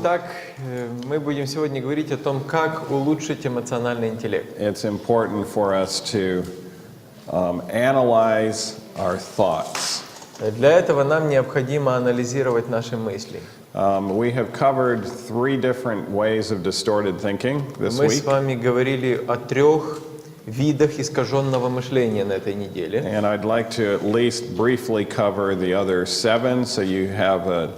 Итак, мы будем сегодня говорить о том, как улучшить эмоциональный интеллект. It's important for us to analyze our thoughts. Для этого нам необходимо анализировать наши мысли. We have covered 3 different ways of distorted thinking this Мы с week. вами говорили о 3 видах искаженного мышления на этой неделе. And I'd like to at least briefly cover the other 7 so you have a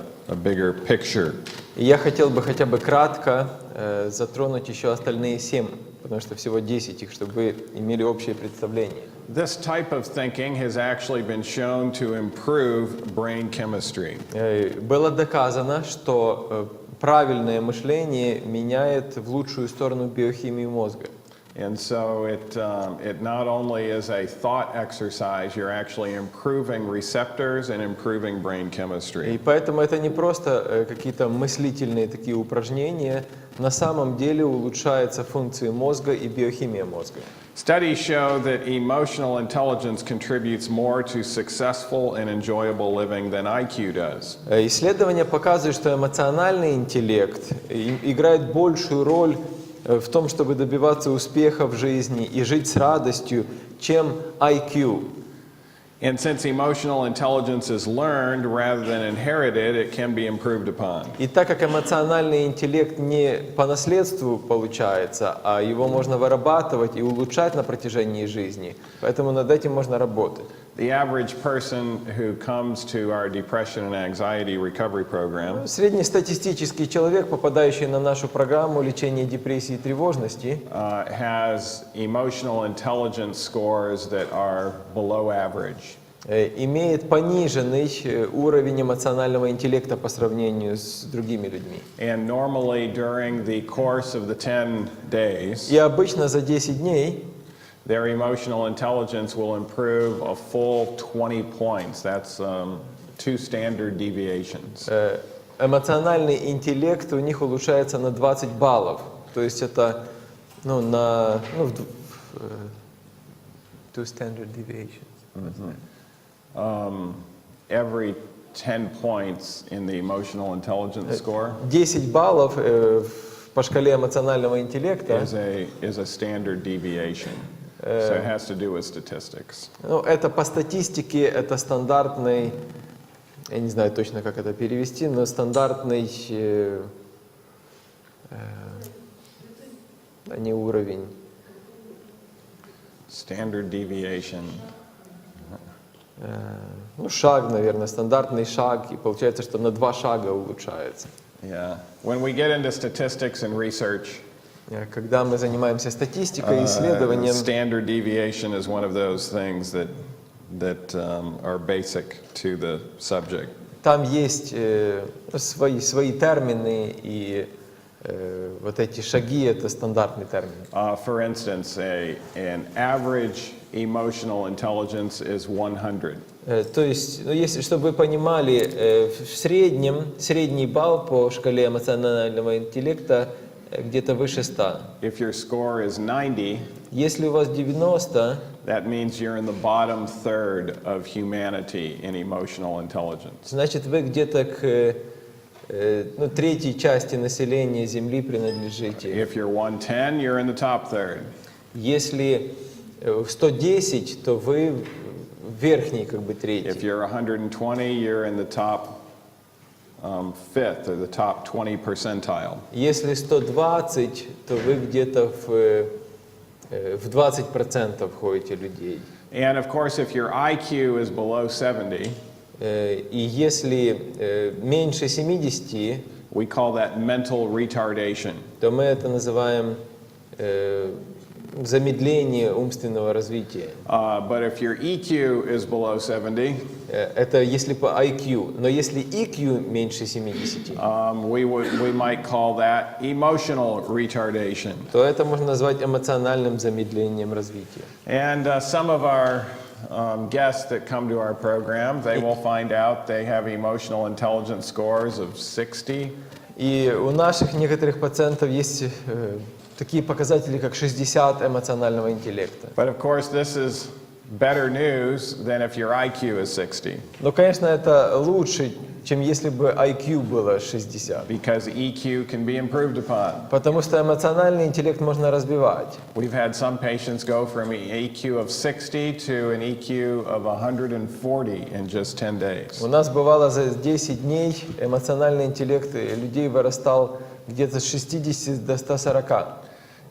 bigger picture. И я хотел бы хотя бы кратко затронуть еще остальные 7, потому что всего 10 их, чтобы вы имели общее представление. This type of thinking has actually been shown to improve brain chemistry. Было доказано, что правильное мышление меняет в лучшую сторону биохимию мозга. And so it not only is a thought exercise, you're actually improving receptors and improving brain chemistry. И поэтому это не просто какие-то мыслительные такие упражнения, на самом деле улучшаются функции мозга и биохимия мозга. Studies show that emotional intelligence contributes more to successful and enjoyable living than IQ does. Исследования показывают, что эмоциональный интеллект играет большую роль в том, чтобы добиваться успеха в жизни и жить с радостью, чем IQ. And since emotional intelligence is learned rather than inherited, it can be improved upon. И так как эмоциональный интеллект не по наследству получается, а его можно вырабатывать и улучшать на протяжении жизни, поэтому над этим можно работать. The average person who comes to our depression and anxiety recovery program Среднестатистический человек, попадающий на нашу программу лечения депрессии и тревожности, has emotional intelligence scores that are below average. Имеет пониженный уровень эмоционального интеллекта по сравнению с другими людьми. And normally during the course of the 10 days, И обычно за 10 дней their emotional intelligence will improve a full 20 points. That's 2 standard deviations. Эмоциональный интеллект у них улучшается на 20 баллов. То есть это two standard deviations. Every 10 points in the emotional intelligence score 10 баллов по шкале эмоционального интеллекта is a standard deviation. So it has to do with statistics. Это по статистике, это стандартный, я не знаю точно, как это перевести, но стандартный, не уровень. Standard deviation. Шаг, наверное, стандартный шаг, и получается, что на 2 шага улучшается. Yeah. When we get into statistics and research, Когда мы занимаемся статистикой, исследованием, standard deviation is one of those things that are basic to the subject. там есть свои термины, и вот эти шаги — это стандартный термин. For instance, an average emotional intelligence is 100. То есть, если, чтобы вы понимали, в среднем, средний балл по шкале эмоционального интеллекта где-то выше 100. If your score is 90, Если у вас 90, that means you're in the bottom third of humanity in emotional intelligence. значит, вы где-то к третьей части населения Земли принадлежите. If you're 110, you're in the top third. Если 110, то вы верхний, как бы, If третий. you're 120, you're in the top fifth or the top 20 percentile. Если 120, то вы где-то в 20% входите людей. And of course, if your IQ is below 70, И если меньше 70, we call that mental retardation. то мы это называем замедление умственного развития. But if your EQ is below 70, Это если по IQ. Но если EQ меньше 70, we might call that emotional retardation. то это можно назвать эмоциональным замедлением развития. And some of our guests that come to our program, they will find out they have emotional intelligence scores of 60. И у наших некоторых пациентов есть такие показатели, как 60 эмоционального интеллекта. But of course, this is better news than if your IQ is 60. Но, конечно, это лучше, чем если бы IQ было 60. Because EQ can be improved upon. Потому что эмоциональный интеллект можно развивать. We've had some patients go from an EQ of 60 to an EQ of 140 in just 10 days. У нас бывало за 10 дней эмоциональный интеллект людей вырастал где-то с 60 до 140.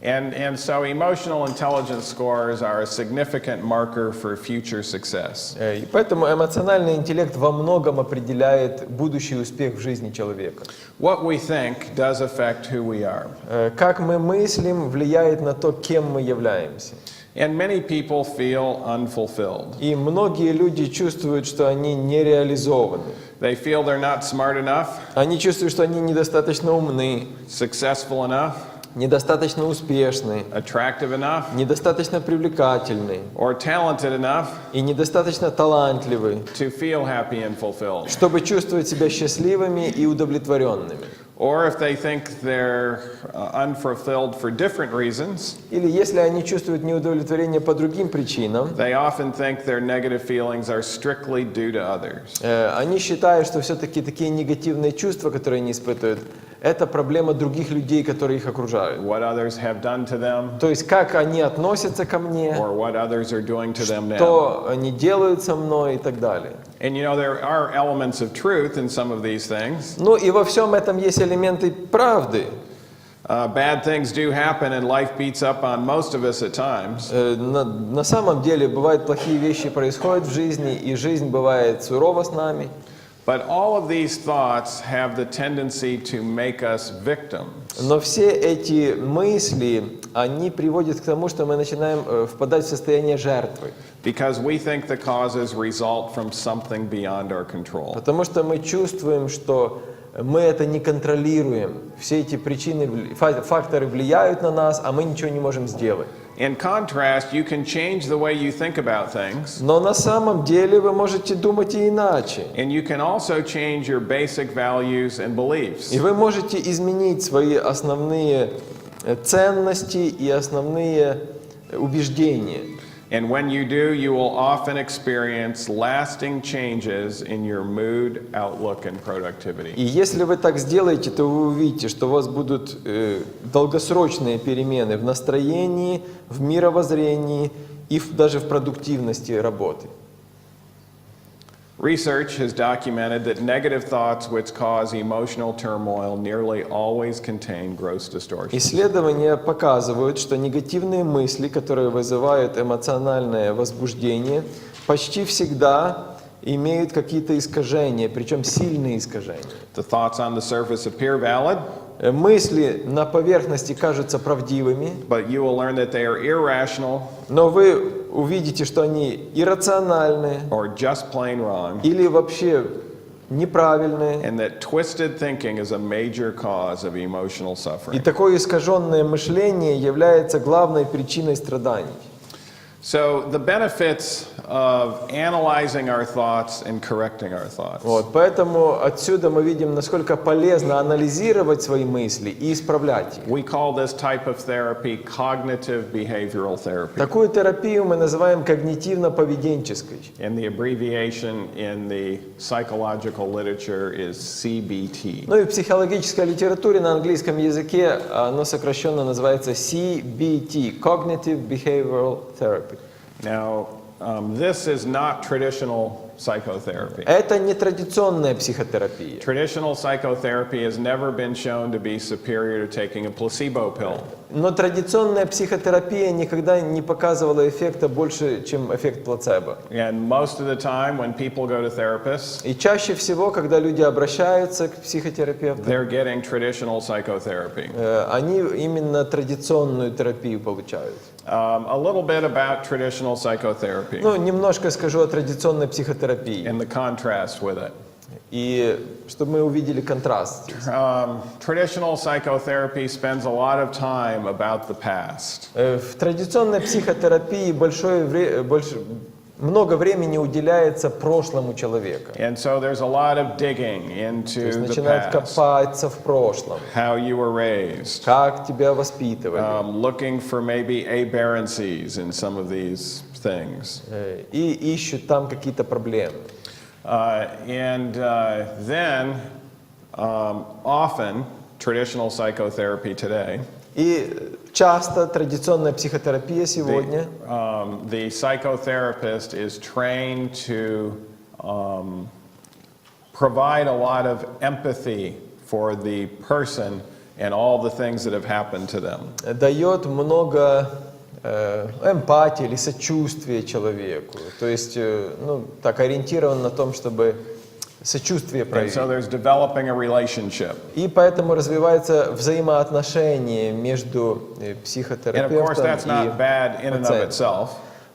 And so emotional intelligence scores are a significant marker for future success. И поэтому эмоциональный интеллект во многом определяет будущий успех в жизни человека. What we think does affect who we are. Как мы мыслим, влияет на то, кем мы являемся. And many people feel unfulfilled. И многие люди чувствуют, что они не реализованы. They feel they're not smart enough, Они чувствуют, что они недостаточно умны, successful enough, недостаточно успешны, attractive enough, недостаточно привлекательны or talented enough и недостаточно талантливы, to feel happy and fulfilled. чтобы чувствовать себя счастливыми и удовлетворенными. Or if they think they're unfulfilled for different reasons, Или если они чувствуют неудовлетворение по другим причинам, they often think their negative feelings are strictly due to others. они считают, что все-таки такие негативные чувства, которые они испытывают, это проблема других людей, которые их окружают. What others have done to them, То есть, как они относятся ко мне, or what others are doing to them now. что они делают со мной и так далее. And you know, there are elements of truth in some of these things. Ну и во всем этом есть элементы правды. Bad things do happen and life beats up on most of us at times. На самом деле, бывают плохие вещи происходят в жизни, и жизнь бывает сурова с нами. But all of these thoughts have the tendency to make us victims. Но все эти мысли, они приводят к тому, что мы начинаем впадать в состояние жертвы. Because we think the causes result from something beyond our control. Потому что мы чувствуем, что мы это не контролируем. Все эти причины, факторы влияют на нас, а мы ничего не можем сделать. In contrast, you can change the way you think about things. Но на самом деле вы можете думать и иначе. And you can also change your basic values and beliefs. И вы можете изменить свои основные ценности и основные убеждения. And when you do, you will often experience lasting changes in your mood, outlook, and productivity. И если вы так сделаете, то вы увидите, что у вас будут долгосрочные перемены в настроении, в мировоззрении и даже в продуктивности работы. Research has documented that negative thoughts which cause emotional turmoil nearly always contain gross distortions. Исследования показывают, что негативные мысли, которые вызывают эмоциональное возбуждение, почти всегда имеют какие-то искажения, причем сильные искажения. The thoughts on the surface appear valid, Мысли на поверхности кажутся правдивыми, but you will learn that they are irrational но вы увидите, что они иррациональны or just plain wrong, или вообще неправильные. and that twisted thinking is a major cause of emotional И suffering. такое искаженное мышление является главной причиной страданий. So the benefits of analyzing our thoughts and correcting our thoughts. Вот, поэтому отсюда мы видим, насколько полезно анализировать свои мысли и исправлять их. We call this type of therapy cognitive behavioral therapy. Такую терапию мы называем когнитивно-поведенческой. And the abbreviation in the psychological literature is CBT. Ну и в психологической литературе на английском языке оно сокращенно называется CBT, Cognitive Behavioral Therapy. Now, this is not traditional psychotherapy. Это не традиционная психотерапия. Traditional psychotherapy has never been shown to be superior to taking a placebo pill. Но традиционная психотерапия никогда не показывала эффекта больше, чем эффект плацебо. And most of the time when people go to therapists, И чаще всего, когда люди обращаются к психотерапевту, they're getting traditional psychotherapy. они именно традиционную терапию получают. A little bit about traditional psychotherapy Ну, немножко скажу о традиционной психотерапии. and the contrast with it. И чтобы мы увидели контраст. Traditional psychotherapy spends a lot of time about the past. В традиционной психотерапии много времени уделяется прошлому человека. And so there's a lot of digging То into есть the начинают past, копаться в прошлом, how you were raised, как тебя воспитывали. looking for maybe aberrancies in some of these things. И ищут там какие-то проблемы. Then often traditional psychotherapy today, И часто традиционная психотерапия сегодня, the psychotherapist is trained to provide a lot of empathy for the person and all the things that have happened to them. дает много эмпатии или сочувствия человеку. То есть, ну, так ориентирован на том, чтобы сочувствие And проявить. so there's developing a relationship. И поэтому развивается взаимоотношение между And of course, психотерапевтом that's not bad in and of пациентом. itself.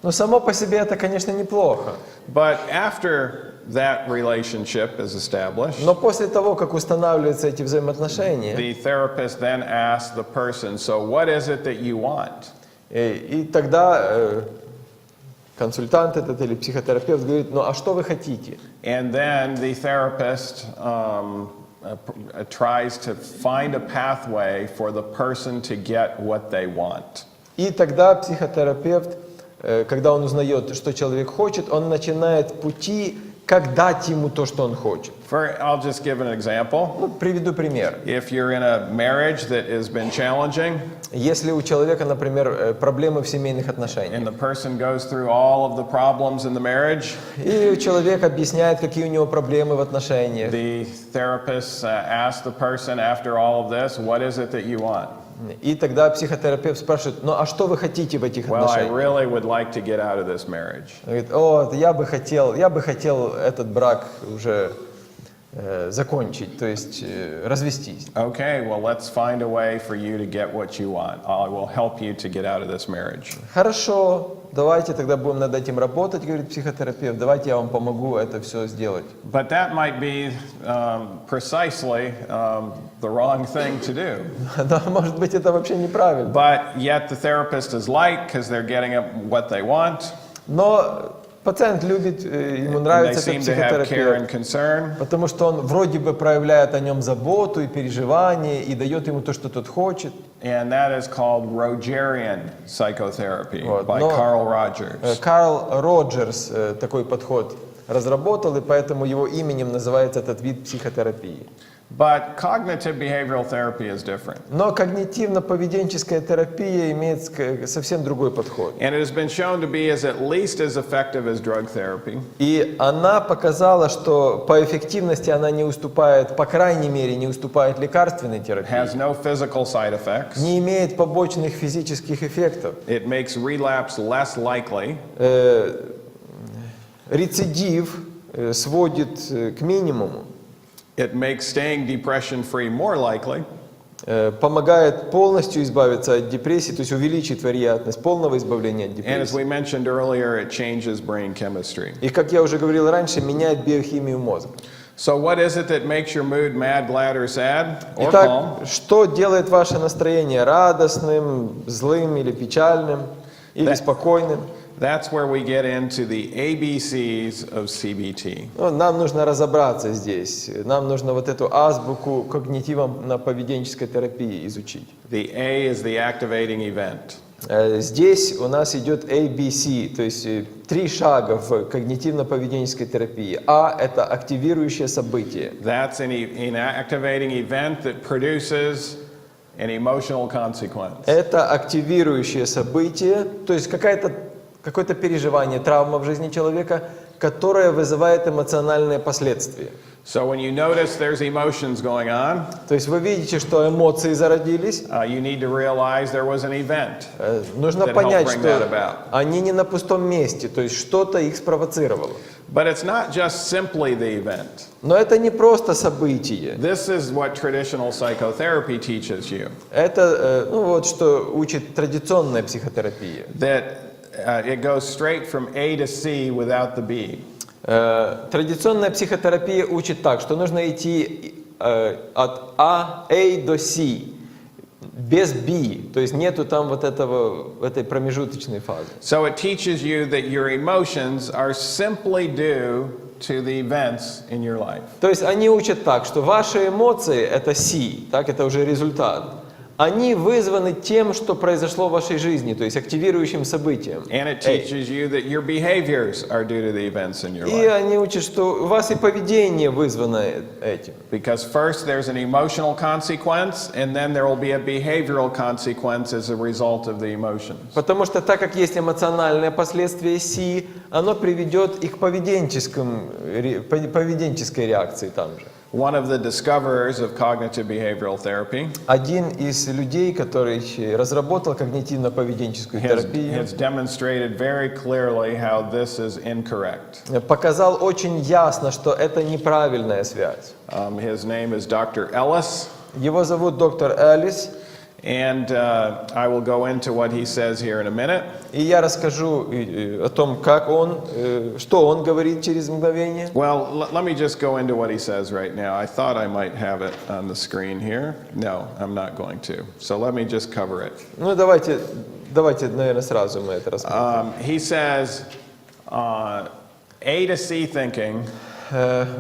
Но само по себе это, конечно, неплохо. But after that relationship is established, Но после того, как устанавливаются эти взаимоотношения, the therapist then asks the person, so what is it that you want? и тогда консультант этот или психотерапевт говорит, ну а что вы хотите? And then the therapist tries to find a pathway for the person to get what they want. И тогда психотерапевт, когда он узнает, что человек хочет, он начинает пути, как дать ему то, что он хочет. I'll just give an example. Ну, приведу пример. If you're in a marriage that has been challenging, Если у человека, например, проблемы в семейных отношениях, and the person goes through all of the problems in the marriage, и человек объясняет, какие у него проблемы в отношениях, the therapist asks the person after all of this, what is it that you want? и тогда психотерапевт спрашивает, ну а что вы хотите в этих Well, I отношениях? really would like to get out of this marriage. Он говорит, о, я бы хотел этот брак уже закончить, то есть развестись. Okay, well, let's find a way for you to get what you want. I will help you to get out of this marriage. Хорошо, давайте тогда будем над этим работать, говорит психотерапевт, давайте я вам помогу это все сделать. But that might be precisely the wrong thing to do. Да, может быть, это вообще неправильно. But yet the therapist is liked because they're getting what they want. Но пациент любит, ему And they нравится seem этот to have care and психотерапевт, concern. потому что он вроде бы проявляет о нем заботу и переживание, и дает ему то, что тот хочет. And that is called Rogerian psychotherapy Вот, by но Carl Rogers. Карл Роджерс такой подход разработал, и поэтому его именем называется этот вид психотерапии. But cognitive behavioral therapy is different. Но когнитивно-поведенческая терапия имеет совсем другой подход. And it has been shown to be at least as effective as drug therapy. И она показала, что по эффективности она не уступает, по крайней мере, не уступает лекарственной терапии. Has no physical side effects. Не имеет побочных физических эффектов. It makes relapse less likely. Рецидив сводит к минимуму. It makes staying depression-free more likely. Помогает полностью избавиться от депрессии, то есть увеличит вероятность полного избавления от And as we депрессии. mentioned earlier, it changes brain chemistry. И, как я уже говорил раньше, меняет биохимию мозга. So what is it that makes your mood mad, glad, or sad, or Итак, calm? что делает ваше настроение радостным, злым или печальным, или спокойным? That's where we get into the ABCs of CBT. Ну, нам нужно разобраться здесь. Нам нужно вот эту азбуку когнитивно-поведенческой терапии изучить. The A is the activating event. Здесь у нас идет ABC, то есть 3 шага в когнитивно-поведенческой терапии. А – это активирующее событие. That's an activating event that produces an emotional consequence. Это активирующее событие, то есть какое-то переживание, травма в жизни человека, которое вызывает эмоциональные последствия. So when you notice there's emotions going on, То есть вы видите, что эмоции зародились, you need to realize there was an event. нужно that понять, helped bring that что about. они не на пустом месте, то есть что-то их спровоцировало. But it's not just simply the event. Но это не просто событие. This is what traditional psychotherapy teaches you. Это вот что учит традиционная психотерапия. That it goes straight from A to C without the B. Традиционная психотерапия учит так, что нужно идти от A до C, без B, то есть нету там вот этой промежуточной фазы. So it teaches you that your emotions are simply due to the events in your life. То есть они учат так, что ваши эмоции это C, так это уже результат. Они вызваны тем, что произошло в вашей жизни, то есть активирующим событием. And it teaches you that your behaviors are due to the events in your И life. они учат, что у вас и поведение вызвано этим. Because first there's an emotional consequence, and then there will be a behavioral consequence as a result of the emotions. Потому что так как есть эмоциональное последствие C, оно приведет и к поведенческой реакции там же. One of the discoverers of cognitive behavioral therapy Один из людей, который разработал когнитивно-поведенческую терапию, has demonstrated very clearly how this is incorrect. показал очень ясно, что это неправильная связь. His name is Dr. Ellis, Его зовут доктор Эллис, and I will go into what he says here in a minute. и я расскажу о том, как он, что он говорит через мгновение. Well, let me just go into what he says right now. I thought I might have it on the screen here. No, I'm not going to. So let me just cover it. Ну давайте, наверное, сразу мы это рассмотрим. He says A to C thinking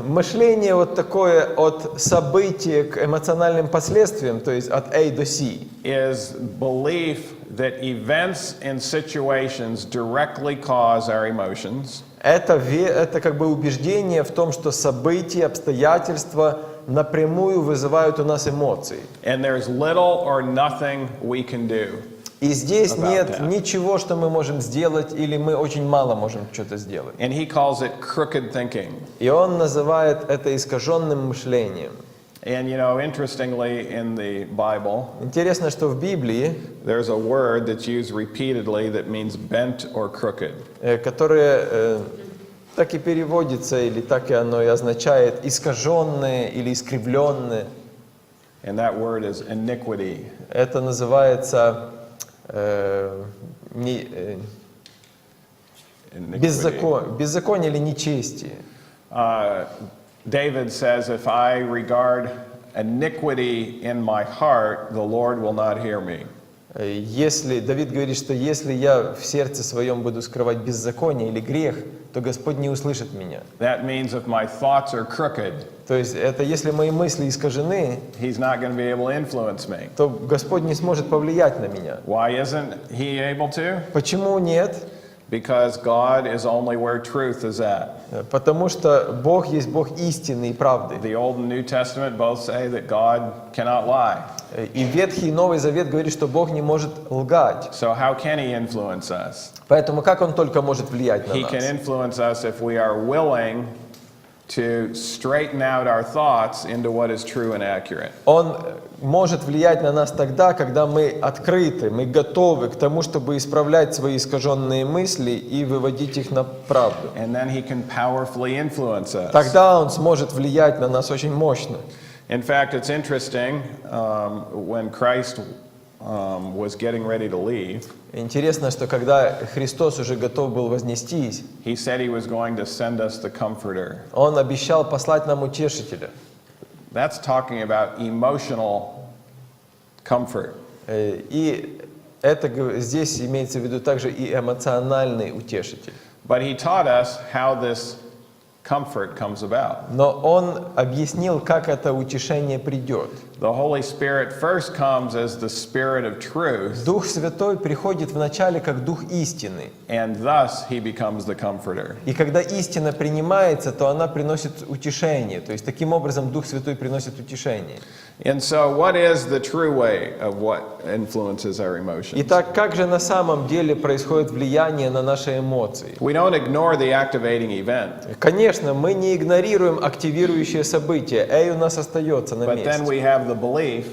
Мышление вот такое от события к эмоциональным последствиям, то есть от A до C. is belief that events and situations directly cause our emotions. Это как бы убеждение в том, что события, обстоятельства напрямую вызывают у нас эмоции. And there's little or nothing we can do. И здесь About нет that. ничего, что мы можем сделать, или мы очень мало можем что-то сделать. And he calls it crooked thinking. И он называет это искаженным мышлением. And you know, interestingly, in the Bible, Интересно, что в Библии, there's a word that's used repeatedly that means bent or crooked. которое так и переводится, или так и оно и означает искаженное или искривленное. And that word is iniquity. Это называется беззаконие или нечестие. David says, if I regard iniquity in my heart, the Lord will not hear me. Давид говорит, что если я в сердце своем буду скрывать беззаконие или грех, то Господь не услышит меня. That means if my thoughts are crooked, То есть это если мои мысли искажены, He's not going to be able to influence me. то Господь не сможет повлиять на меня. Why isn't He able to? Почему нет? Because God is only where truth is at. Потому что Бог есть Бог истины и правды. The Old and New Testament both say that God cannot lie. И Ветхий и Новый Завет говорит, что Бог не может лгать. So how can He influence us? Поэтому как Он только может влиять на He can нас? influence us if we are willing to straighten out our thoughts into what is true and accurate. Он может влиять на нас тогда, когда мы открыты, мы готовы к тому, чтобы исправлять свои искаженные мысли и выводить их на правду. And then He can powerfully influence us. Тогда Он сможет влиять на нас очень мощно. In fact, it's interesting, when Christ was getting ready to leave, Интересно, что когда Христос уже готов был вознестись, He said He was going to send us the Comforter. Он обещал послать нам Утешителя. That's talking about emotional comfort. И здесь имеется в виду также и эмоциональный утешитель. But He taught us how this comfort comes about. Но Он объяснил, как это утешение придет. The Holy Spirit first comes as the Spirit of truth, Дух Святой приходит вначале как Дух истины. and thus He becomes the Comforter. И когда истина принимается, то она приносит утешение. То есть таким образом Дух Святой приносит утешение. And so, what is the true way of what influences our emotions? Итак, как же на самом деле происходит влияние на наши эмоции? We don't ignore the activating event, Конечно, мы не игнорируем активирующее событие. A у нас остается на but then месте. we have the belief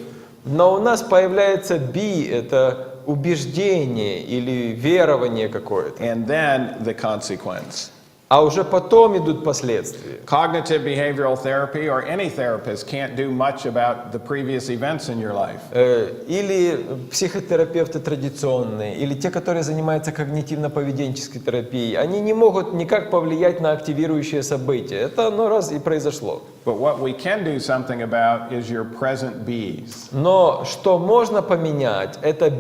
Но у нас появляется B, это убеждение или верование какое-то. and then the consequence. а уже потом идут последствия. Cognitive behavioral therapy or any therapist can't do much about the previous events in your life. Или психотерапевты традиционные, или те, которые занимаются когнитивно-поведенческой терапией, они не могут никак повлиять на активирующее событие. Это оно раз и произошло. But what we can do something about is your present bees. Но что можно поменять, это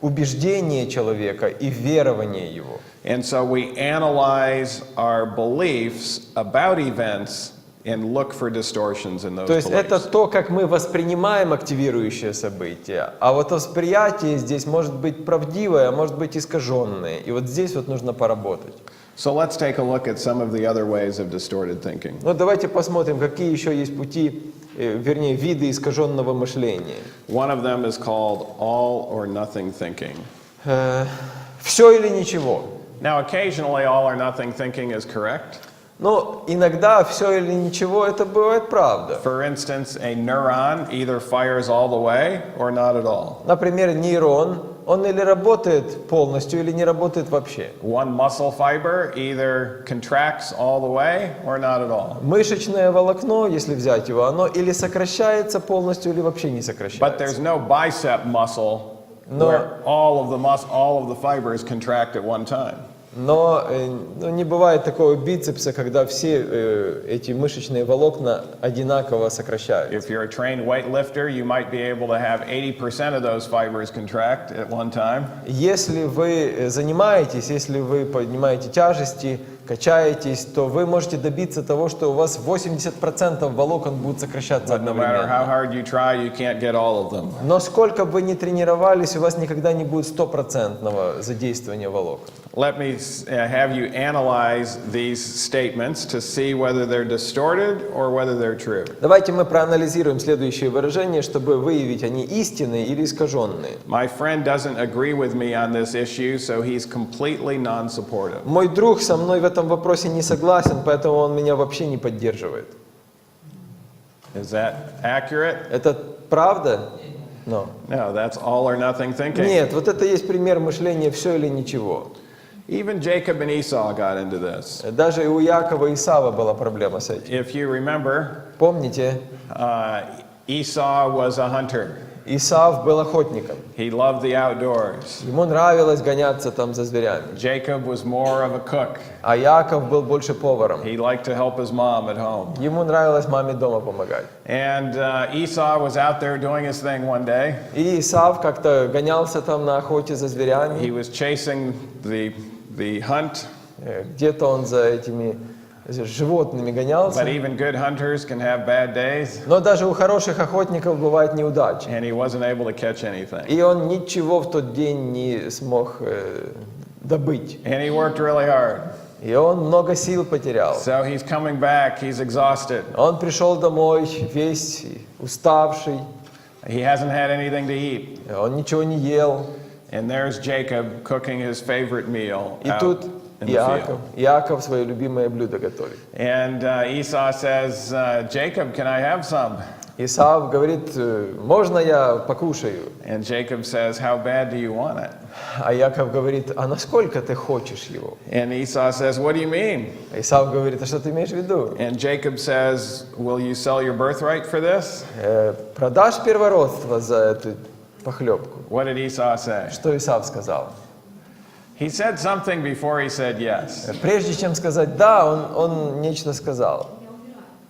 убеждение человека и верование его. And so we analyze our beliefs about events and look for distortions in those То есть это beliefs. то, как мы воспринимаем активирующее событие. А вот восприятие здесь может быть правдивое, а может быть искаженное. И вот здесь вот нужно поработать. So let's take a look at some of the other ways of distorted thinking. Ну давайте посмотрим, какие еще есть пути, вернее, виды искаженного мышления. One of them is called all or nothing thinking. Все или ничего. Now, occasionally, all or nothing thinking is correct. Но иногда все или ничего, это бывает правда. For instance, a neuron either fires all the way or not at all. Например, нейрон, он или работает полностью, или не работает вообще. One muscle fiber either contracts all the way or not at all. Мышечное волокно, если взять его, оно или сокращается полностью, или вообще не But сокращается. there's no bicep muscle where all of the fibers contract at one time. Но не бывает такого бицепса, когда все эти мышечные волокна одинаково сокращаются. If you're a trained weightlifter, you might be able to have 80% of those fibers contract at one time. Если вы занимаетесь, если вы поднимаете тяжести, качаетесь, то вы можете добиться того, что у вас 80% волокон будут сокращаться But no matter how одновременно. hard you try, you can't get all of them. Но сколько бы вы ни тренировались, у вас никогда не будет стопроцентного задействования волокон. Let me have you analyze these statements to see whether they're distorted or whether they're true. Давайте мы проанализируем следующие выражения, чтобы выявить, они истинные или искаженные. My friend doesn't agree with me on this issue, so he's completely non-supportive. Мой друг со мной в этом вопросе не согласен, поэтому он меня вообще не поддерживает. Is that accurate? Это правда? No. No, that's all or nothing thinking. Нет, вот это есть пример мышления «все или ничего». Even Jacob and Esau got into this. Даже и у Якова и Исава была проблема с этим. If you remember, Помните, Esau was a hunter. Исав был охотником. He loved the outdoors. Ему нравилось гоняться там за зверями. Jacob was more of a cook. А Яков был больше поваром. He liked to help his mom at home. Ему нравилось маме дома помогать. And Esau was out there doing his thing one day. И Исав как-то гонялся там на охоте за He зверями. was chasing the hunt. Где-то он за этими животными гонялся. But even good hunters can have bad days. Но даже у хороших охотников бывают неудачи. And he wasn't able to catch anything. И он ничего в тот день не смог добыть. And he worked really hard. И он много сил потерял. So he's coming back, he's exhausted. Он пришел домой весь уставший. He hasn't had anything to eat. Он ничего не ел. And there's Jacob cooking his favorite meal И out тут in the field. Иаков свое любимое блюдо готовит. And Esau says, Jacob, can I have some? Исав говорит, можно я покушаю? And Jacob says, how bad do you want it? А Яков говорит, а насколько ты хочешь его? And Esau says, what do you mean? Исав говорит, а что ты имеешь в виду? And Jacob says, will you sell your birthright for this? Продашь первородство за эту похлебку? What did Esau say? Что Исав сказал? He said something before he said yes. Прежде чем сказать «да», он нечто сказал.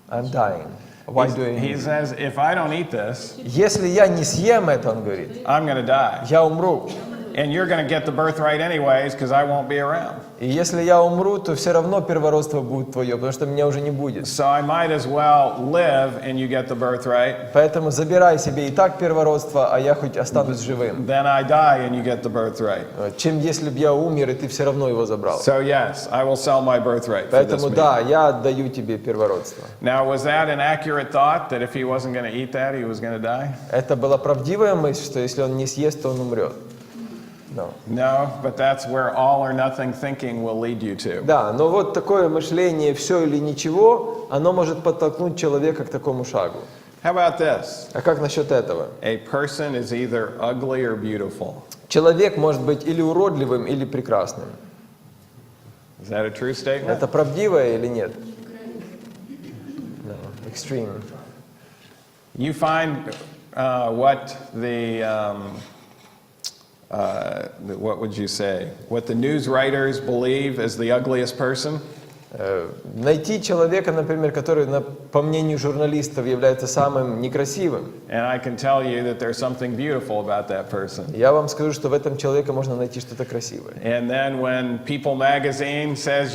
I'm dying. Why do you He need? says, if I don't eat this, Если я не съем это, он говорит, I'm going to die. я умру. And you're going to get the birthright anyways because I won't be around. И если я умру, то все равно первородство будет твое, потому что меня уже не будет. So I might as well live and you get the birthright. Поэтому забирай себе и так первородство, а я хоть останусь живым. Then I die and you get the birthright. Чем если бы я умер, и ты все равно его забрал. So yes, I will sell my birthright for this Поэтому meal. да, я отдаю тебе первородство. Now, was that an accurate thought that if he wasn't going to eat that, he was going to die? Это была правдивая мысль, что если он не съест, то он умрет. No. No, but that's where all or nothing thinking will lead you to. Да, но вот такое мышление «все или ничего», оно может подтолкнуть человека к такому шагу. How about this? А как насчет этого? A person is either ugly or beautiful. Человек может быть или уродливым, или прекрасным. Is that a true statement? Это правдивое или нет? No, extreme. You find what what would you say? What the news writers believe is the ugliest person? Найти человека, например, который, по мнению журналистов, является самым некрасивым. And I can tell you that there's something beautiful about that person. Я вам скажу, что в этом человеке можно найти что-то красивое. And then when People magazine says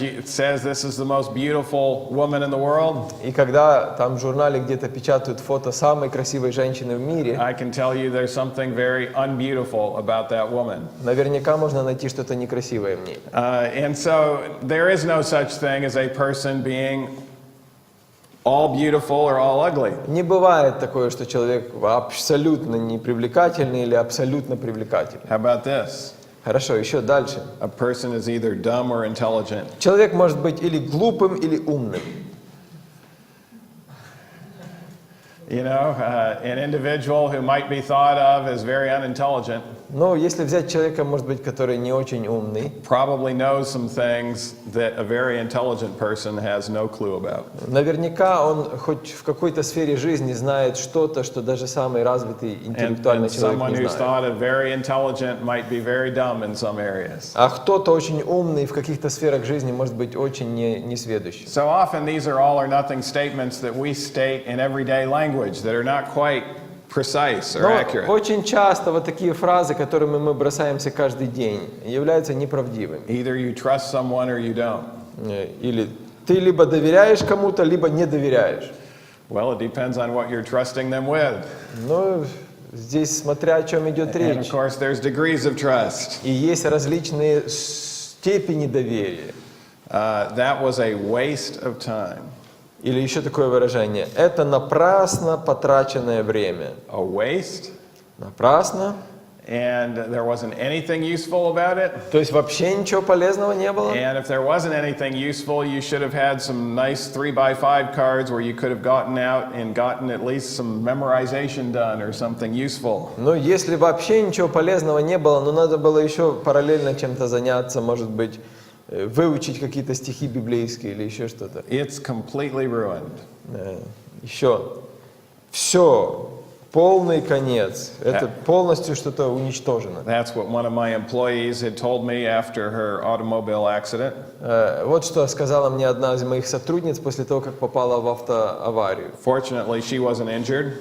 this is the most beautiful woman in the world, И когда там в журнале где-то печатают фото самой красивой женщины в мире, I can tell you there's something very unbeautiful about that woman. наверняка можно найти что-то некрасивое в ней. And so there is no such thing as a person being all beautiful or all ugly. Не бывает такое, что человек абсолютно непривлекательный или абсолютно привлекательный. How about this? Хорошо, еще дальше. A person is either dumb or intelligent. Человек может быть или глупым, или умным. You know, an individual who might be thought of as very unintelligent Но если взять человека, может быть, который не очень умный, probably knows some things that a very intelligent person has no clue about. наверняка он хоть в какой-то сфере жизни знает что-то, что даже самый развитый интеллектуальный And человек someone не who's знает. thought of very intelligent might be very dumb in some areas. А кто-то очень умный в каких-то сферах жизни может быть очень несведущим. So often these are all or nothing statements that we state in everyday language that are not quite precise or Но accurate. очень часто вот такие фразы, которыми мы бросаемся каждый день, являются неправдивыми. Either you trust someone or you don't. Или ты либо доверяешь кому-то, либо не доверяешь. Well, it depends on what you're trusting them with. Но здесь смотря о чем идет And of речь. course, there's degrees of trust. И есть различные степени доверия. That was a waste of time. Или еще такое выражение. Это напрасно потраченное время. A waste? Напрасно. And there wasn't anything useful about it. То есть вообще ничего полезного не было. And if there wasn't anything useful, you should have had some nice 3x5 cards where you could have gotten out and gotten at least some memorization done or something useful. Но если вообще ничего полезного не было, но надо было еще параллельно чем-то заняться, может быть, выучить какие-то стихи библейские или еще что-то. It's completely ruined. Еще. Все. Полный конец. Это полностью что-то уничтожено. That's what one of my employees had told me after her automobile accident. Вот что сказала мне одна из моих сотрудниц после того, как попала в автоаварию. Fortunately, she wasn't injured,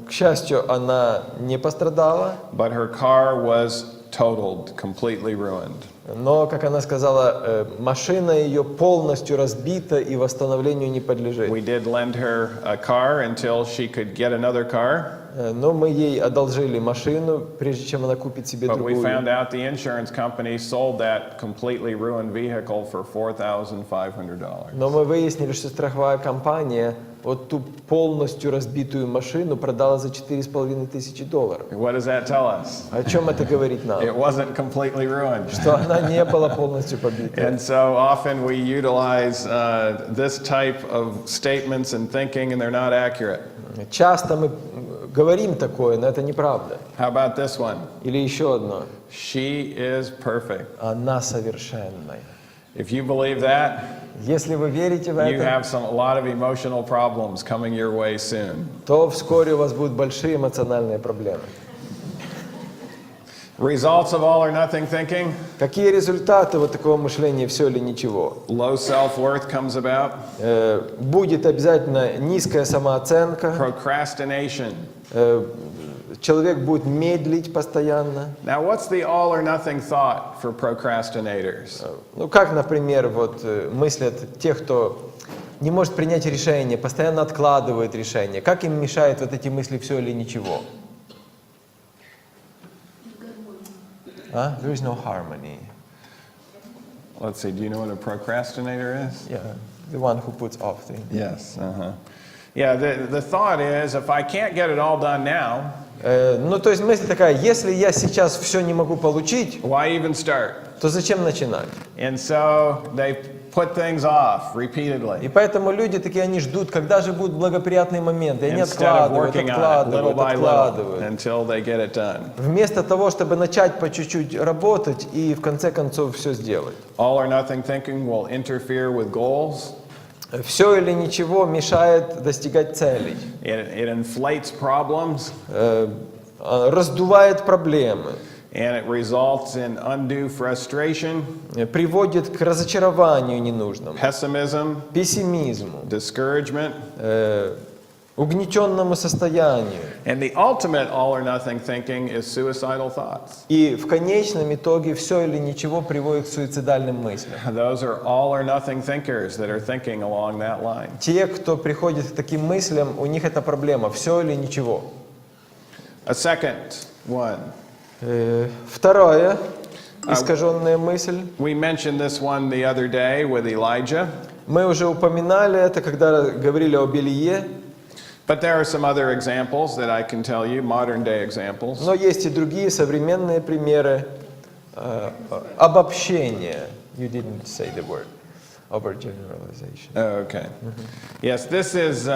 К счастью, она не пострадала, but her car was totaled, completely ruined. но, как она сказала, машина ее полностью разбита и восстановлению не подлежит. We did lend her a car until she could get another car, Но мы ей одолжили машину, прежде чем она купит себе but we found другую. out the insurance company sold that completely ruined vehicle for $4,500. Но мы выяснили, что страховая компания вот ту полностью разбитую машину продала за $4500. What does that tell us? О чем это говорит нам? It wasn't completely ruined. Что она не была полностью побита. And so often we utilize this type of statements and thinking, and they're not accurate. Часто мы говорим такое, но это неправда. How about this one? Или еще одно. She is perfect. Она совершенная. If you believe that, Если вы верите в you это, have a lot of emotional problems coming your way soon. то вскоре у вас будут большие эмоциональные проблемы. Results of all or nothing thinking, Какие результаты вот такого мышления «все или ничего»? low self-worth comes about, Будет обязательно низкая самооценка, procrastination. человек будет медлить постоянно. Now, what's the all or nothing thought for procrastinators? Ну, как, например, вот мыслят те, кто не может принять решение, постоянно откладывает решение. Как им мешает вот эти мысли «все или ничего»? There is no harmony. Let's see, do you know what a procrastinator is? Yeah, the one who puts off things. Yes. Yeah, the thought is, if I can't get it all done now, Ну, то есть мысль такая, если я сейчас все не могу получить, why even start? то зачем начинать? And so they put things off repeatedly И поэтому люди такие, они ждут, когда же будут благоприятные моменты. Они instead of откладывают, working on it little by little откладывают. until they get it done. Вместо того, чтобы начать по чуть-чуть работать и в конце концов все сделать. All or nothing thinking will interfere with goals. Все или ничего мешает достигать целей. It inflates problems. Раздувает проблемы. And it results in undue frustration, Приводит к разочарованию ненужному, pessimism, пессимизму, discouragement. угнетенному состоянию. And the ultimate all or nothing thinking is suicidal thoughts. И в конечном итоге все или ничего приводит к суицидальным мыслям. Those are all or nothing thinkers that are thinking along that line. Те, кто приходит к таким мыслям, у них эта проблема, все или ничего. A second one. Вторая искаженная мысль. We mentioned this one the other day with Elijah. Мы уже упоминали это, когда говорили об Илие. But there are some other examples that I can tell you, modern day examples. Но есть и другие современные примеры обобщения. You didn't say the word. Overgeneralization. Okay. Yes, this is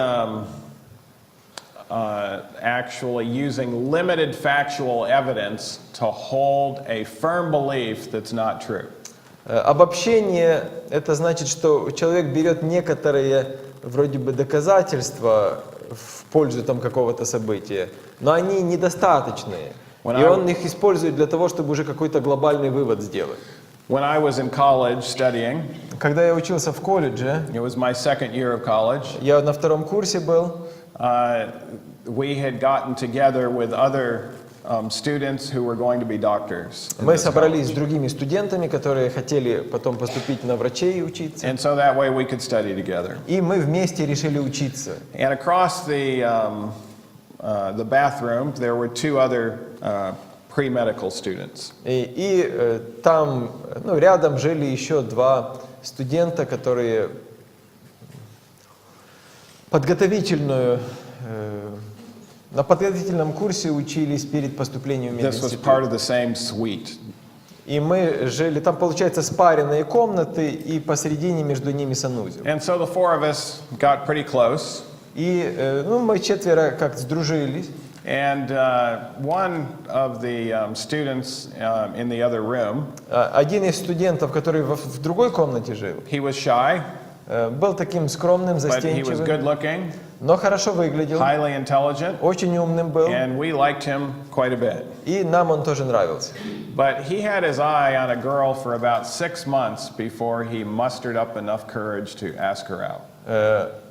actually using limited factual evidence to hold a firm belief that's not true. Обобщение – это значит, что человек берет некоторые вроде бы доказательства в пользу там какого-то события, но они недостаточные. И он их использует для того, чтобы уже какой-то глобальный вывод сделать. When I was in college studying, Когда я учился в колледже, it was my second year of college, я на втором курсе был, we had gotten together with other students who were going to be doctors. мы собрались с другими студентами, которые хотели потом поступить на врачей и учиться. And so that way we could study together. И мы вместе решили учиться. And across the bathroom, there were two other pre-medical students. И там, рядом жили еще два студента, которые на подготовительном курсе учились перед поступлением в This was мединститут. part of the same suite. И мы жили, там, получается, спаренные комнаты, и посередине между ними санузел. And so the four of us got pretty close. И мы четверо как-то сдружились. And one of the students in the other room, Один из студентов, который в другой комнате жил, he was shy, был таким скромным, but he was good застенчивым, looking, но хорошо выглядел, highly intelligent, очень умным был, and we liked him quite a bit. и нам он тоже нравился. But he had his eye on a girl for about 6 months before he mustered up enough courage to ask her out.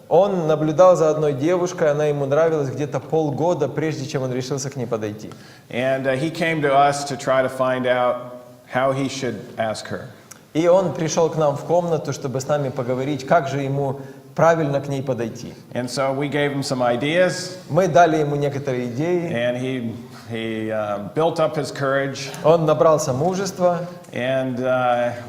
Он наблюдал за одной девушкой, она ему нравилась где-то полгода, прежде чем он решился к ней подойти. And he came to us to try to find out how he should ask her. И он пришел к нам в комнату, чтобы с нами поговорить, как же ему правильно к ней подойти. And so we gave him some ideas, Мы дали ему некоторые идеи, and he built up his courage. он набрался мужества, And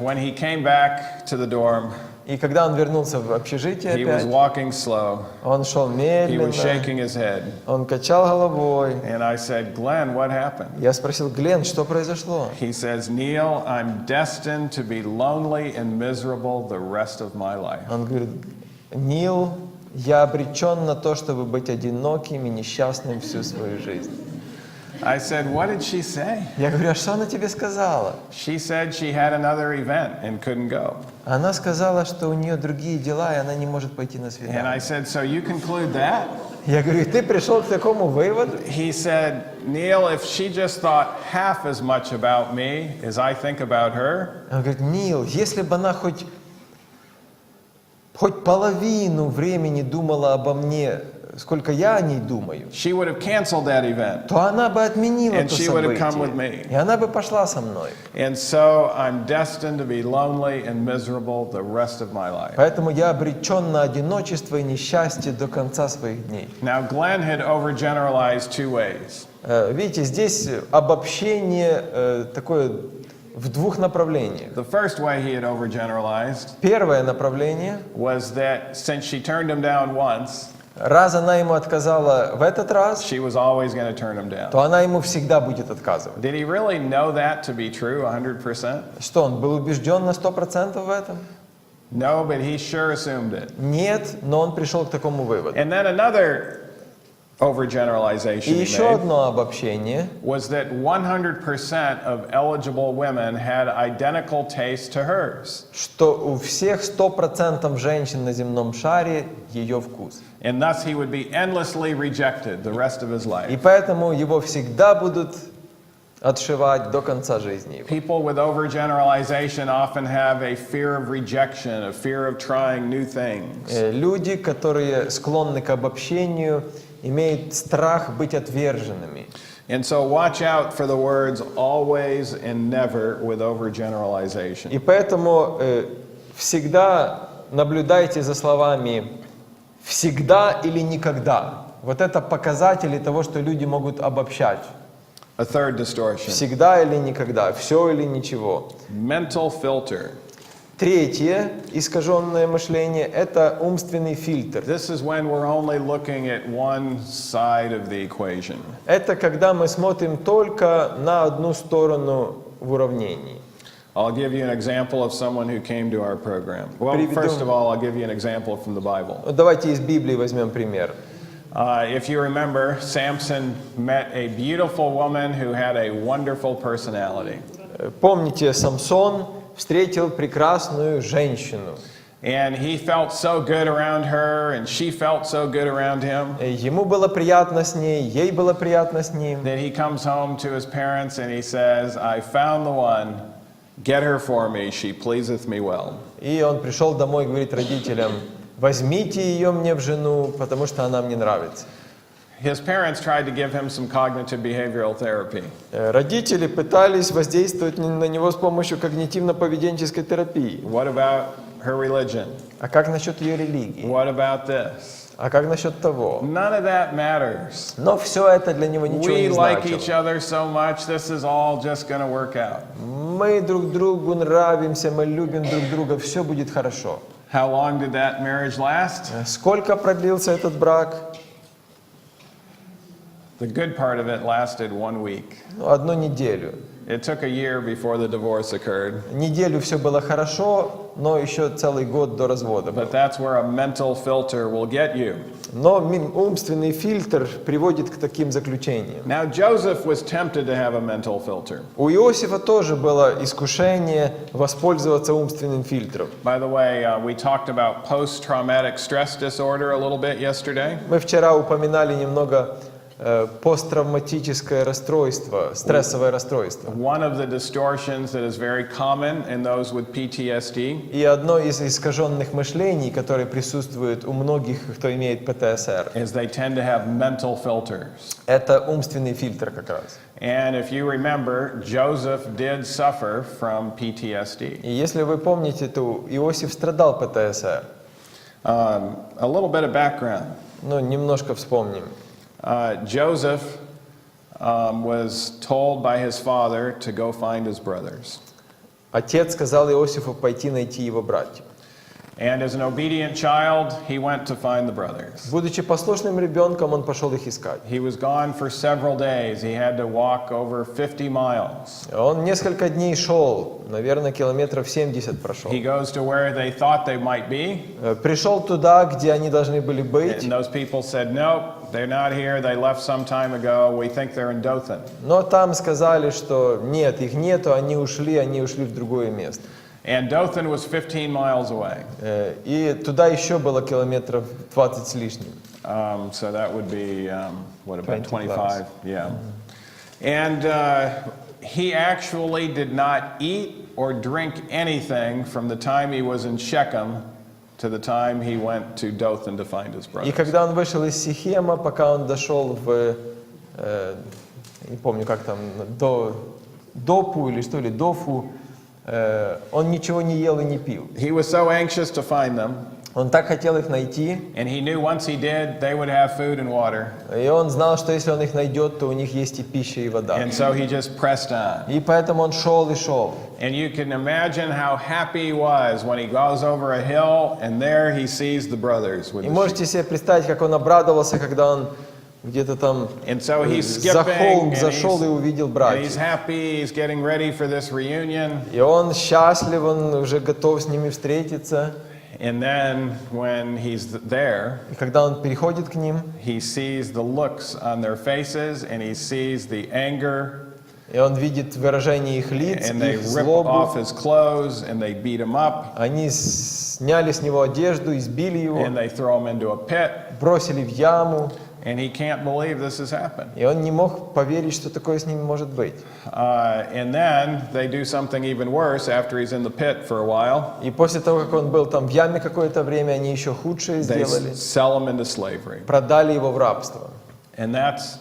when he came back to the dorm, и когда он вернулся в общежитие he was опять, walking slow. он шел He медленно, was shaking his head. он качал головой. And I said, Glenn, what happened? Я спросил: Глен, что произошло? He says, Neil, I'm destined to be lonely and miserable the rest of my life. Он говорит: Нил, я обречен на то, чтобы быть одиноким и несчастным всю свою жизнь. I said, what did she say? Я говорю: а что она тебе сказала? She said she had another event and couldn't go. Она сказала, что у нее другие дела, и она не может пойти на And I свидание. said, so you conclude that? Я говорю: и ты пришел к такому выводу? He said, Neil, if she just thought half as much about me as I think about her, Он говорит: Нил, если бы она хоть половину времени думала обо мне, сколько я о ней думаю, she would have canceled that event. то она бы отменила And то she would have come with событие. me. И она бы пошла со мной. And so I'm destined to be lonely and miserable the rest of my life. Поэтому я обречен на одиночество и несчастье до конца своих дней. Now, Glenn had overgeneralized two ways. Видите, здесь обобщение такое в двух направлениях. The first way he had overgeneralized Первое направление: was that since she turned him down once, раз она ему отказала в этот раз, she was always going to turn him down. то она ему всегда будет отказывать. Did he really know that to be true 100%? Что, он был убежден на 100% в этом? No, but he sure assumed it. Нет, но он пришел к такому выводу. And then another overgeneralization И he еще made одно обобщение, was that 100% of eligible women had identical taste to hers. что у всех 100% женщин на земном шаре ее вкус. And thus he would be endlessly rejected the rest of his И life. поэтому его всегда будут отшивать до конца жизни его. People with overgeneralization often have a fear of rejection, a fear of trying new things. Люди, которые склонны к обобщению, имеют страх быть отверженными. And so watch out for the words always and never with overgeneralization. И поэтому всегда наблюдайте за словами «всегда» или «никогда». Вот это показатели того, что люди могут обобщать. A third distortion. Всегда или никогда, все или ничего. Mental filter. Третье искаженное мышление – это умственный фильтр. This is when we're only looking at one side of the equation. Это когда мы смотрим только на одну сторону в уравнении. I'll give you an example of someone who came to our program. Well, Приведу- first of all, I'll give you an example from the Bible. Вот давайте из Библии возьмем пример. If you remember, Samson met a beautiful woman who had a wonderful personality. Помните, Самсон встретил прекрасную женщину. And he felt so good around her, and she felt so good around him, Ему было приятно с ней, ей было приятно с ним. that he comes home to his parents and he says, I found the one, get her for me, she pleaseth me well. И он пришел домой и говорит родителям: возьмите ее мне в жену, потому что она мне нравится. His parents tried to give him some cognitive behavioral therapy. Родители пытались воздействовать на него с помощью когнитивно-поведенческой терапии. What about her religion? А как насчет ее религии? What about this? А как насчет того? None of that matters. Но все это для него ничего We не like each значило. other so much, this is all just going to work out. Мы друг другу нравимся, мы любим друг друга, все будет хорошо. How long did that marriage last? Сколько продлился этот брак? The good part of it lasted 1 week. Одну неделю. It took a year before the divorce occurred. Неделю все было хорошо, но еще целый год до развода был. But that's where a mental filter will get you. Но умственный фильтр приводит к таким заключениям. Now, Joseph was tempted to have a mental filter. У Иосифа тоже было искушение воспользоваться умственным фильтром. By the way, we talked about post-traumatic stress disorder a little bit yesterday. Мы вчера упоминали немного посттравматическое расстройство, стрессовое расстройство. One of the distortions that is very common in those with PTSD И одно из искаженных мышлений, которое присутствует у многих, кто имеет ПТСР, is they tend to have mental filters. это умственный фильтр как раз. And if you remember, Joseph did suffer from PTSD. И если вы помните, то Иосиф страдал ПТСР. A little bit of background. Ну, немножко вспомним. Joseph was told by his father to go find his brothers. Отец сказал Иосифу пойти найти его братьев. And as an obedient child, he went to find the brothers. Будучи послушным ребенком, он пошел их искать. He was gone for several days. He had to walk over 50 miles. Он несколько дней шел, наверное, километров 70 прошел. He goes to where they thought they might be. Пришел туда, где они должны были быть, And those people said, nope, they're not here. They left some time ago. We think they're in Dothan. но там сказали, что нет, их нету, они ушли в другое место. And Dothan was 15 miles away. И туда еще было километров 20 с лишним. So that would be, what, about 20 25? Yeah. And he actually did not eat or drink anything from the time he was in Shechem to the time he went to Dothan to find his И brothers. когда он вышел из Сихема, пока он дошел в, не помню как там, до Допу или что ли, Дофу, он ничего не ел и не пил. He was so anxious to find them, Он так хотел их найти, and he knew once he did, they would have food and water. и он знал, что если он их найдет, то у них есть и пища, и вода. And so he just pressed on. И поэтому он шел и шел. And you can imagine how happy he was when he goes over a hill, and there he sees the brothers with И the sheep. можете себе представить, как он обрадовался, когда он где-то там And so he's за холм skipping, зашел и увидел and he's братьев. happy, he's getting ready for this reunion. И он счастлив, он уже готов с ними встретиться. And then when he's there, И когда он переходит к ним, he sees the looks on their faces and he sees the anger, и он видит выражение их лиц, and they их rip off злобу. his clothes and they beat him up Они сняли с него одежду, избили его, and they throw him into a pit, бросили в яму. and he can't believe this has happened. И он не мог поверить, что такое с ним может быть. And then they do something even worse after he's in the pit for a while. И после того, как он был там в яме какое-то время, они еще худшее They сделали. sell him into slavery. Продали его в рабство. And that's,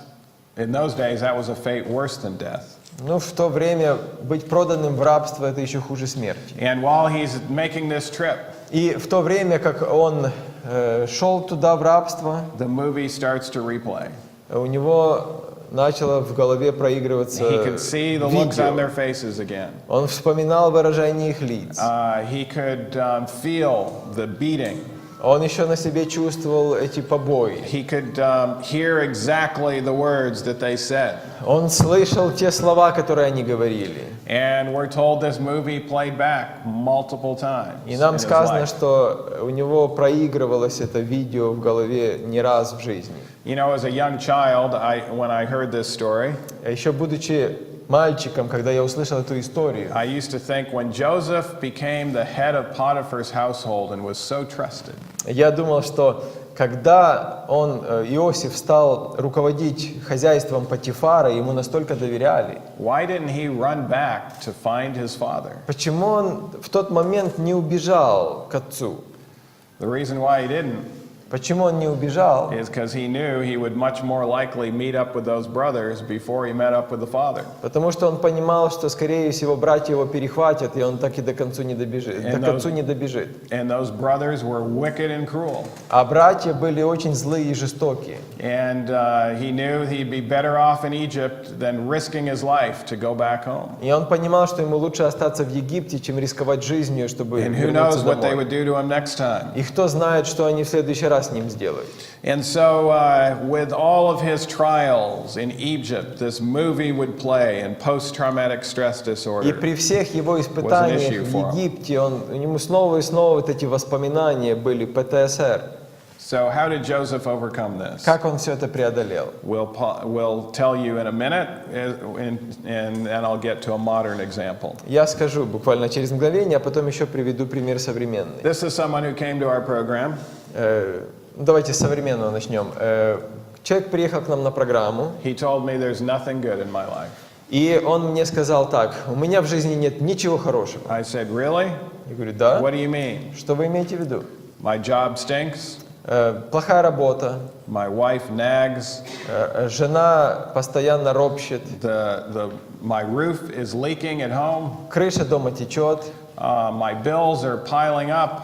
in those days, that was a fate worse than death. Ну, в то время быть проданным в рабство — это еще хуже смерти. And while he's making this trip, И в то время, как он шел туда в рабство, the movie starts to replay. у него начало в голове проигрываться He could see the looks on their видео. faces again. Он вспоминал выражение их лиц. He could feel the beating. Он еще на себе чувствовал эти побои. He could hear exactly the words that they said. Он слышал те слова, которые они говорили. And we're told this movie played back multiple times. И нам in his сказано, life. что у него проигрывалось это видео в голове не раз в жизни. You know, as a young child, when I heard this story, Еще будучи мальчиком, когда я услышал эту историю, I used to think when Joseph became the head of Potiphar's household and was so trusted, я думал, что когда Иосиф стал руководить хозяйством Потифара, ему настолько доверяли, why didn't he run back to find his father? почему он в тот момент не убежал к отцу? The reason why he didn't Почему он не убежал? is because he knew he would much more likely meet up with those brothers before he met up with the father. Потому что он понимал, что, скорее всего, братья его перехватят, и он так и до конца не добежит. До конца не добежит. And those brothers were wicked and cruel. А братья были очень злые и жестокие. And he knew he'd be better off in Egypt than risking his life to go back home. И он понимал, что ему лучше остаться в Египте, чем рисковать жизнью, чтобы And who вернуться knows what they домой. would do to him next time. И кто знает, что они в следующий раз с ним сделают. And so, with all of his trials in Egypt, this movie would play, and post-traumatic stress И disorder. при всех его испытаниях issue for him. в Египте, у него снова и снова вот эти воспоминания были, ПТСР. So, how did Joseph overcome this? Как он все это преодолел? We'll tell you in a minute, and then I'll get to a modern example. Я скажу буквально через мгновение, а потом еще приведу пример современный. This is someone who came to our program. Давайте с современного начнем. Человек приехал к нам на программу, He told me there's nothing good in my life. и он мне сказал так: у меня в жизни нет ничего хорошего. I said, really? Я говорю, да? What do you mean? Что вы имеете в виду? My job stinks. Плохая работа, My wife nags. жена постоянно ропщет, My roof is leaking at home. крыша дома течет, My bills are piling up.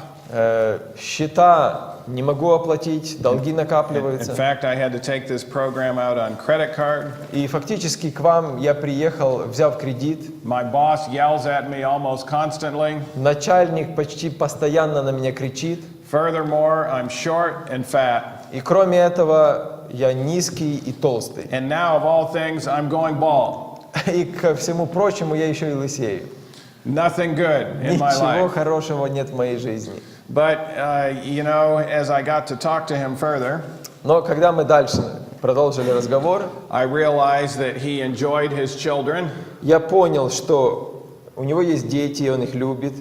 счета не могу оплатить, долги In накапливаются. fact, I had to take this program out on credit card. И фактически к вам я приехал, взяв кредит. My boss yells at me almost constantly. Начальник почти постоянно на меня кричит. Furthermore, I'm short and fat. И кроме этого, я низкий и толстый. And now, of all things, I'm going bald. И ко всему прочему, я еще и лысею. Nothing good in my Ничего life. хорошего нет в моей жизни. But, you know, as I got to talk to him further, Но когда мы дальше продолжили разговор, I realized that he enjoyed his children. я понял, что у него есть дети, и он их любит.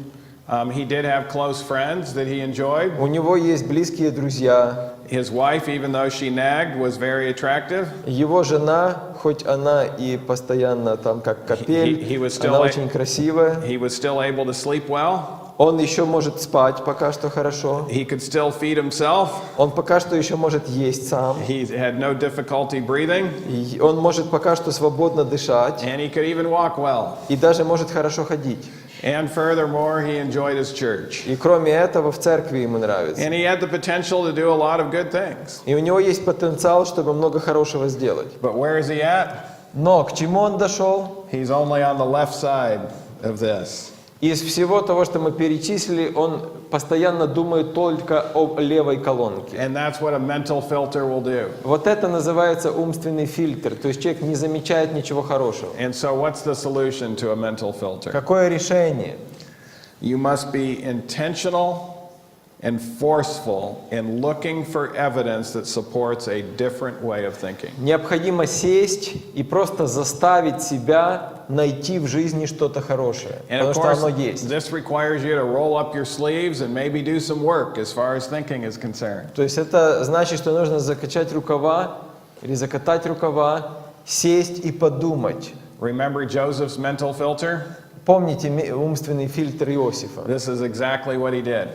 He did have close friends that he enjoyed. У него есть близкие друзья. His wife, even though she nagged, was very attractive. Его жена, хоть она и постоянно там как капель, He was still она очень красивая. He was still able to sleep well. Он еще может спать пока что хорошо. He could still feed himself. Он пока что еще может есть сам. He had no difficulty breathing. И он может пока что свободно дышать. And he could even walk well. И даже может хорошо ходить. And furthermore, he enjoyed his church. И кроме этого в церкви ему нравится. And he had the potential to do a lot of good things. И у него есть потенциал, чтобы много хорошего сделать. But where is he at? Но к чему он дошел? He's only on the left side of this. Из всего того, что мы перечислили, он постоянно думает только о левой колонке. And that's what a mental filter will do. Вот это называется умственный фильтр. То есть человек не замечает ничего хорошего. And so what's the solution to a mental filter? Какое решение? You must be intentional and forceful in looking for evidence that supports a different way of thinking. Необходимо сесть и просто заставить себя найти в жизни что-то хорошее, And потому of что course, оно есть. this requires you to roll up your sleeves and maybe do some work as far as thinking is concerned. То есть это значит, что нужно закачать рукава или закатать рукава, сесть и подумать. Remember Joseph's mental filter? Помните умственный фильтр Иосифа? This is exactly what he did.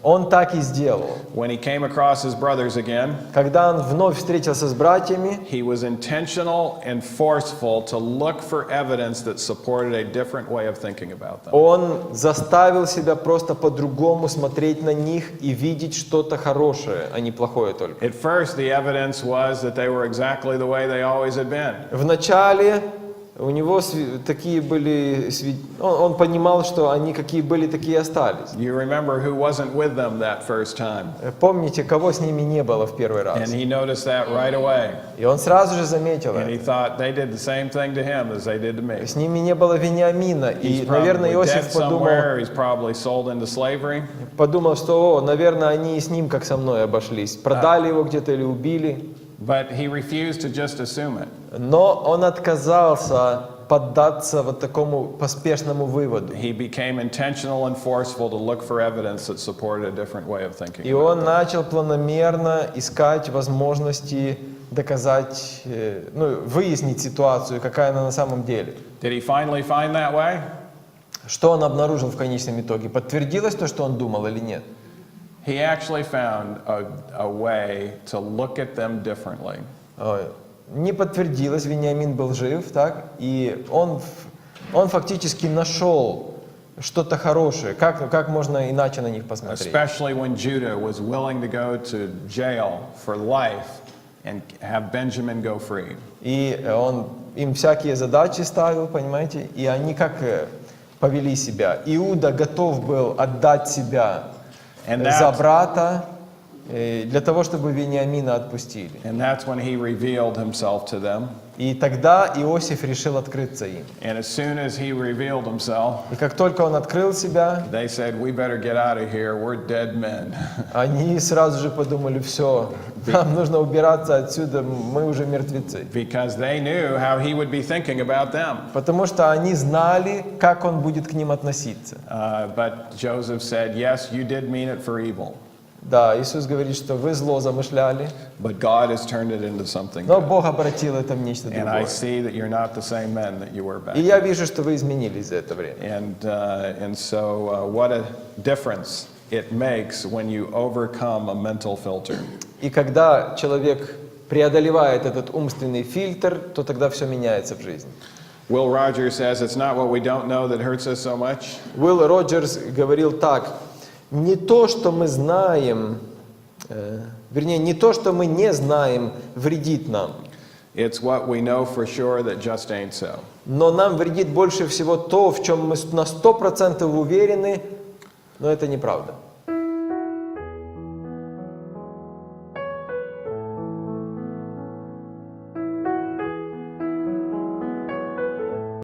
Он так и сделал. When he came across his brothers again, Когда он вновь встретился с братьями, he was intentional and forceful to look for evidence that supported a different way of thinking about them. он заставил себя просто по-другому смотреть на них и видеть что-то хорошее, а не плохое только. At first, the evidence was that they were exactly the way they always had been. Вначале у него такие были, он понимал, что они какие были, такие и остались. You remember who wasn't with them that first time. Помните, кого с ними не было в первый раз? And he noticed that right away. И он сразу же заметил And he это. thought they did the same thing to him as they did to me. С ними не было Вениамина. He's И, наверное, probably dead Иосиф somewhere. He's probably sold into slavery. подумал, что, наверное, они и с ним как со мной обошлись. Продали его где-то или убили. But he refused to just assume it. Но он отказался поддаться вот такому поспешному выводу. He became intentional and forceful to look for evidence that supported a different way of thinking. И он начал планомерно искать возможности доказать, выяснить ситуацию, какая она на самом деле. Did he finally find that way? Что он обнаружил в конечном итоге? Подтвердилось то, что он думал, или нет? He actually found a way to look at them differently. Не подтвердилось, Вениамин был жив, так? И он фактически нашел что-то хорошее. Как можно иначе на них посмотреть? Especially when Judah was willing to go to jail for life and have Benjamin go free. И он им всякие задачи ставил, понимаете? И они как повели себя. Иуда готов был отдать себя за брата для того, чтобы Вениамина отпустили. And that's when he revealed himself to them. И тогда Иосиф решил открыться им. And as soon as he revealed himself, И как только он открыл себя, they said, "We better get out of here. We're dead men." они сразу же подумали: все, нам нужно убираться отсюда, мы уже мертвецы. Because they knew how he would be thinking about them. Потому что они знали, как он будет к ним относиться. But Joseph said, "Yes, you did mean it for evil." Да, Иисус говорит, что вы зло замышляли, But God has turned it into something но good. Бог обратил это в нечто And I другое. see that you're not the same men that you were back. И я вижу, что вы изменились за это время. And so what a difference it makes when you overcome a mental filter. И когда человек преодолевает этот умственный фильтр, то тогда все меняется в жизни. Will Rogers says it's not what we don't know that hurts us so much. Уилл Роджерс говорил так: не то, что мы знаем, вернее, не то, что мы не знаем, вредит нам. It's what we know for sure that just ain't so. Но нам вредит больше всего то, в чем мы на 100% уверены, но это неправда.